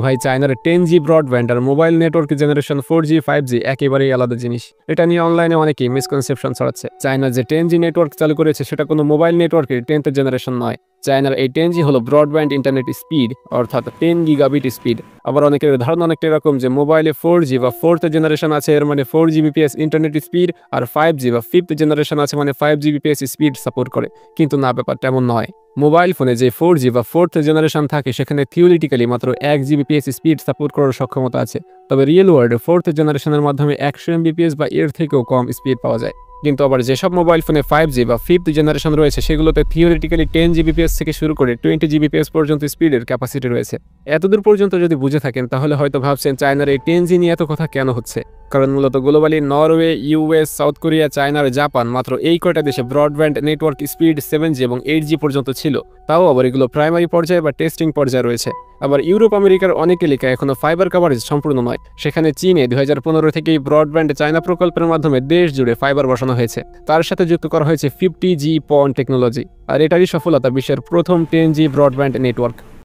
ভাই চায়নার 10G broadband আর mobile network generation 4G 5G একেবারেই আলাদা জিনিস। এটা নিয়ে অনলাইনে অনেকেই মিসকনসেপশন ছড়াচ্ছে। চায়না যে 10G নেটওয়ার্ক চালু করেছে সেটা কোনো মোবাইল নেটওয়ার্কের 10th জেনারেশন নয়। চায়নার এই 10G হলো ব্রডব্যান্ড ইন্টারনেট স্পিড, অর্থাৎ 10 গিগাবিট স্পিড। আবার অনেকের ধারণা অনেকটা এরকম যে মোবাইলে 4G বা 4th জেনারেশন আছে, এর মানে 4 Gbps ইন্টারনেট স্পিড, আর 5G বা 5th জেনারেশন আছে মানে 5 Gbps স্পিড সাপোর্ট করে। কিন্তু না, ব্যাপারটা এমন নয়। মোবাইল ফোনে যে 4G বা 4th জেনারেশন থাকে সেখানে থিওরিটিক্যালি মাত্র 1 Gbps স্পিড সাপোর্ট করার সক্ষমতা আছে। তবে রিয়েল ওয়ার্ল্ডে 4th জেনারেশনের মাধ্যমে 100 Mbps বা এর থেকেও কম স্পিড পাওয়া যায়। কিন্তু আবার যেসব মোবাইল ফোনে 5G বা 5th জেনারেশন রয়েছে সেগুলোতে থিওরিটিক্যালি 10 Gbps থেকে শুরু করে 20 Gbps পর্যন্ত স্পিডের ক্যাপাসিটি রয়েছে। এতদূর পর্যন্ত যদি বুঝে থাকেন তাহলে হয়তো ভাবছেন চায়নার এই 10G নিয়ে এত কথা কেন হচ্ছে। কারণ মূলত globally Norway, US, South Korea, China আর জাপান মাত্র এই কয়টা দেশে ব্রডব্যান্ড নেটওয়ার্ক স্পিড 7G এবং 8G পর্যন্ত ছিল। তাও আবার এগুলো প্রাইমারি পর্যায়ে বা টেস্টিং পর্যায়ে রয়েছে। আবার ইউরোপ আমেরিকার অনেক এলাকায় এখনো ফাইবার কভারেজ সম্পূর্ণ নয়। সেখানে চীনে 2015 থেকেই ব্রডব্যান্ড চায়না প্রকল্পের মাধ্যমে দেশ জুড়ে ফাইবার বসানো হয়েছে। তার সাথে যুক্ত করা হয়েছে 50G পন টেকনোলজি। আর এটারই সফলতা বিশ্বের প্রথম 10G ব্রডব্যান্ড নেটওয়ার্ক।